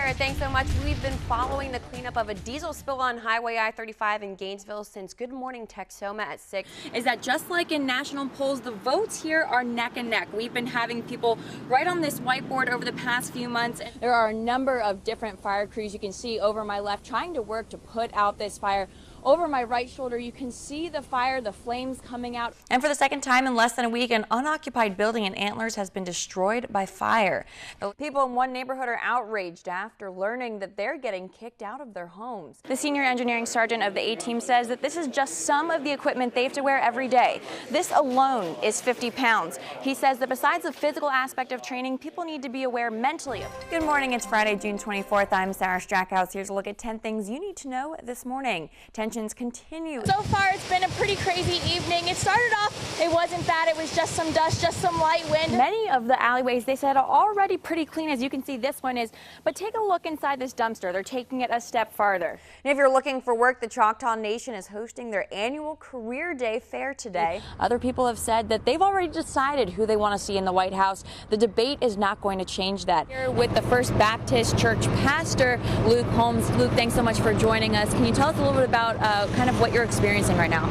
Sarah, thanks so much. We've been following the cleanup of a diesel spill on Highway I-35 in Gainesville since Good Morning Texoma at 6. Is that just like in national polls, the votes here are neck and neck. We've been having people write on this whiteboard over the past few months. There are a number of different fire crews you can see over my left trying to work to put out this fire. Over my right shoulder, you can see the fire, the flames coming out. And for the second time in less than a week, an unoccupied building in Antlers has been destroyed by fire. The people in one neighborhood are outraged after learning that they're getting kicked out of their homes. The senior engineering sergeant of the A-team says that this is just some of the equipment they have to wear every day. This alone is 50 pounds. He says that besides the physical aspect of training, people need to be aware mentally. Good morning, it's Friday, June 24th. I'm Sarah Strackhouse. Here's a look at 10 things you need to know this morning. Tensions continue. So far, it's been a pretty crazy evening. It started off, it wasn't bad. It was just some dust, just some light wind. Many of the alleyways, they said, are already pretty clean, as you can see this one is. But take a look inside this dumpster. They're taking it a step farther. And if you're looking for work, the Choctaw Nation is hosting their annual Career Day fair today. Other people have said that they've already decided who they want to see in the White House. The debate is not going to change that. Here with the First Baptist Church pastor, Luke Holmes. Luke, thanks so much for joining us. Can you tell us a little bit about kind of what you're experiencing right now?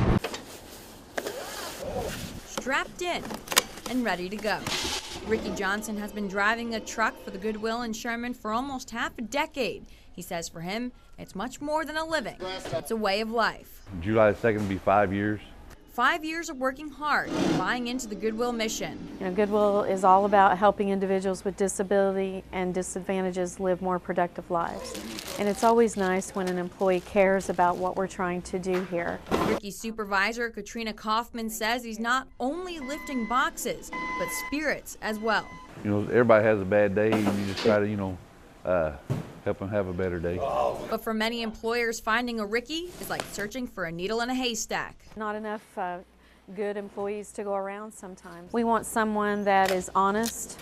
Strapped in and ready to go. Ricky Johnson has been driving a truck for the Goodwill in Sherman for almost half a decade. He says for him, it's much more than a living. It's a way of life. July 2nd will be 5 years. 5 years of working hard and buying into the Goodwill mission. You know, Goodwill is all about helping individuals with disability and disadvantages live more productive lives. And it's always nice when an employee cares about what we're trying to do here. Ricky's supervisor, Katrina Kaufman, says he's not only lifting boxes, but spirits as well. You know, everybody has a bad day, and you just try to, help them have a better day. But for many employers, finding a Ricky is like searching for a needle in a haystack. Not enough good employees to go around sometimes. We want someone that is honest,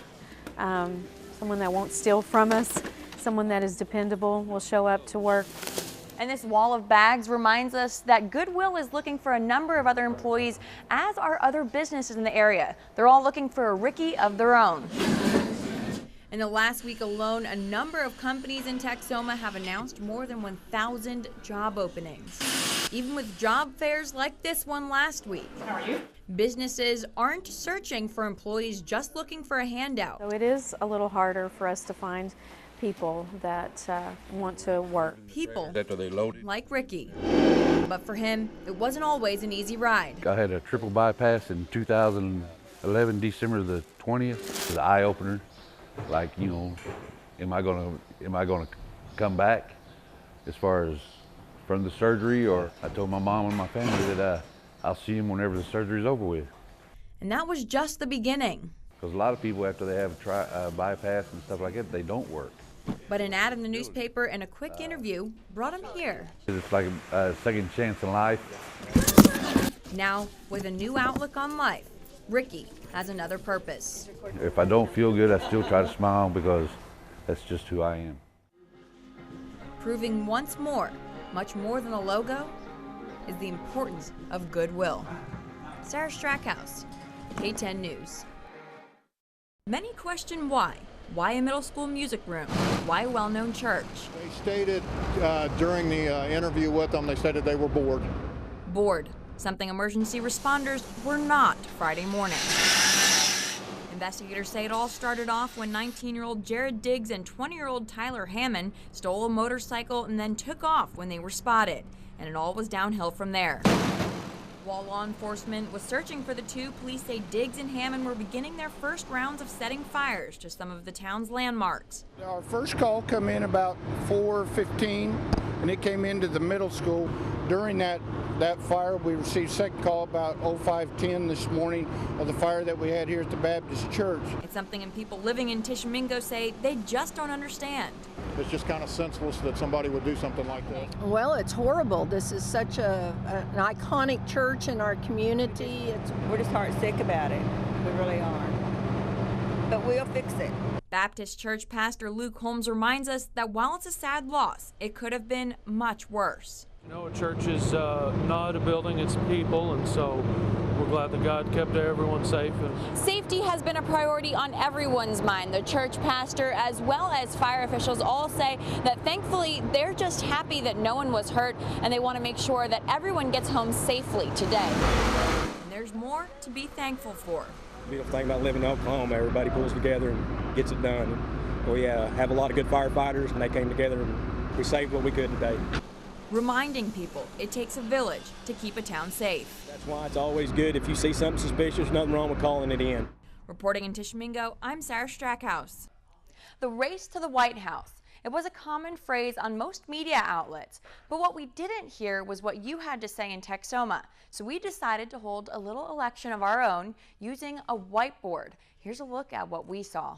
someone that won't steal from us, someone that is dependable, will show up to work. And this wall of bags reminds us that Goodwill is looking for a number of other employees, as are other businesses in the area. They're all looking for a Ricky of their own. In the last week alone, a number of companies in Texoma have announced more than 1,000 job openings. Even with job fairs like this one last week. How are you? Businesses aren't searching for employees just looking for a handout. So it is a little harder for us to find people that want to work. People like Ricky. But for him, it wasn't always an easy ride. I had a triple bypass in 2011, December the 20th. It was an eye-opener. Like, you know, am I gonna come back as far as from the surgery? Or I told my mom and my family that I'll see him whenever the surgery's over with. And that was just the beginning. Because a lot of people, after they have a bypass and stuff like that, they don't work. But an ad in the newspaper and a quick interview brought him here. It's like a second chance in life. Now, with a new outlook on life, Ricky has another purpose. If I don't feel good, I still try to smile because that's just who I am. Proving once more, much more than a logo, is the importance of goodwill. Sarah Strackhouse, K10 News. Many question why. Why a middle school music room? Why a well-known church? They stated during the interview with them, they stated they were bored. Bored. Something emergency responders were not Friday morning. Investigators say it all started off when 19-year-old Jared Diggs and 20-year-old Tyler Hammond stole a motorcycle and then took off when they were spotted, and it all was downhill from there. While law enforcement was searching for the two, police say Diggs and Hammond were beginning their first rounds of setting fires to some of the town's landmarks. Our first call come in about 4:15, and it came into the middle school. During that fire, we received second call about 05:10 this morning of the fire that we had here at the Baptist Church. It's something and people living in Tishomingo say they just don't understand. It's just kind of senseless that somebody would do something like that. Well, it's horrible. This is such an iconic church in our community. We're just heart sick about it. We really are. But we'll fix it. Baptist Church pastor Luke Holmes reminds us that while it's a sad loss, it could have been much worse. You know, a church is not a building, it's people, and so we're glad that God kept everyone safe. Safety has been a priority on everyone's mind. The church pastor as well as fire officials all say that thankfully they're just happy that no one was hurt, and they want to make sure that everyone gets home safely today. And there's more to be thankful for. Beautiful thing about living in Oklahoma, everybody pulls together and gets it done. We have a lot of good firefighters, and they came together and we saved what we could today. Reminding people it takes a village to keep a town safe. That's why it's always good if you see something suspicious, nothing wrong with calling it in. Reporting in Tishomingo, I'm Sarah Strackhouse. The race to the White House. It was a common phrase on most media outlets, but what we didn't hear was what you had to say in Texoma. So we decided to hold a little election of our own using a whiteboard. Here's a look at what we saw.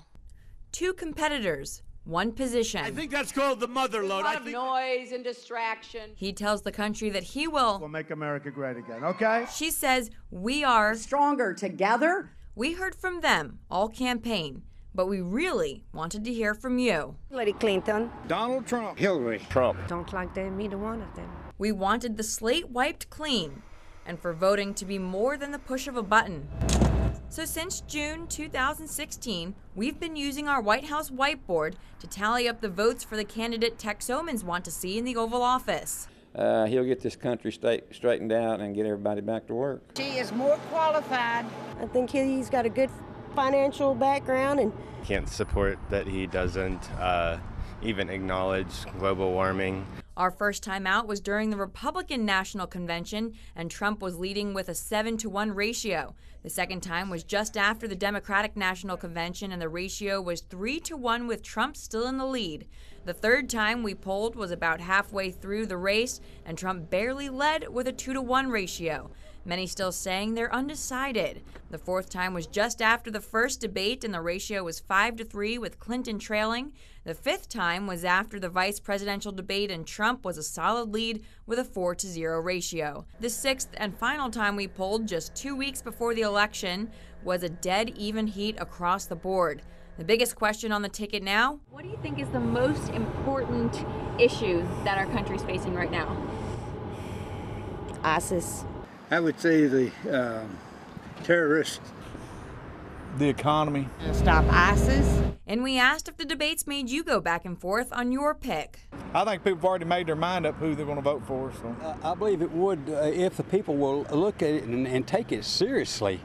2 competitors, 1 position. I think that's called the mother load. A lot of noise and distraction. He tells the country that he will make America great again, okay? She says we are Stronger together. We heard from them all campaign, but we really wanted to hear from you. Hillary Clinton. Donald Trump. Hillary. Trump. Don't like them, either one of them. We wanted the slate wiped clean and for voting to be more than the push of a button. So since June 2016, we've been using our White House whiteboard to tally up the votes for the candidate Texomans want to see in the Oval Office. He'll get this country straightened out and get everybody back to work. She is more qualified. I think he's got a good financial background and can't support that he doesn't even acknowledge global warming. Our first time out was during the Republican National Convention, and Trump was leading with a 7-to-1 ratio. The second time was just after the Democratic National Convention, and the ratio was 3-to-1 with Trump still in the lead. The third time we polled was about halfway through the race, and Trump barely led with a 2-to-1 ratio. Many still saying they're undecided. The fourth time was just after the first debate, and the ratio was 5-to-3 with Clinton trailing. The fifth time was after the vice presidential debate, and Trump was a solid lead with a 4-to-0 ratio. The sixth and final time we polled just 2 weeks before the election was a dead even heat across the board. The biggest question on the ticket now? What do you think is the most important issue that our country's facing right now? ISIS. I would say the terrorists. The economy. Stop ISIS. And we asked if the debates made you go back and forth on your pick. I think people have already made their mind up who they're going to vote for. So I believe it would if the people will look at it and take it seriously.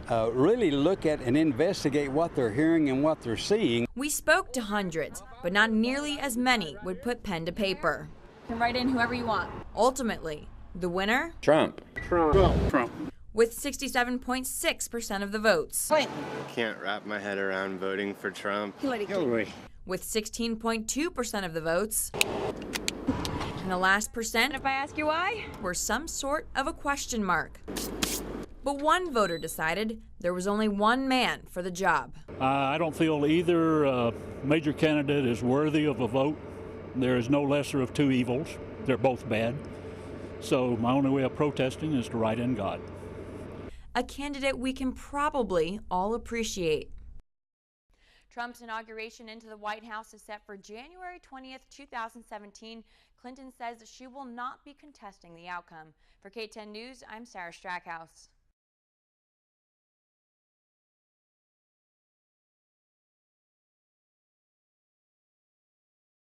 Really look at and investigate what they're hearing and what they're seeing. We spoke to hundreds, but not nearly as many would put pen to paper. You can write in whoever you want. Ultimately, the winner? Trump. Trump. With 67.6% of the votes. Clinton. Can't wrap my head around voting for Trump. Hillary. With 16.2% of the votes. And the last percent, if I ask you why, were some sort of a question mark. But one voter decided there was only one man for the job. I don't feel either major candidate is worthy of a vote. There is no lesser of two evils. They're both bad. So my only way of protesting is to write in God. A candidate we can probably all appreciate. Trump's inauguration into the White House is set for January 20th, 2017. Clinton says that she will not be contesting the outcome. For K10 News, I'm Sarah Strackhouse.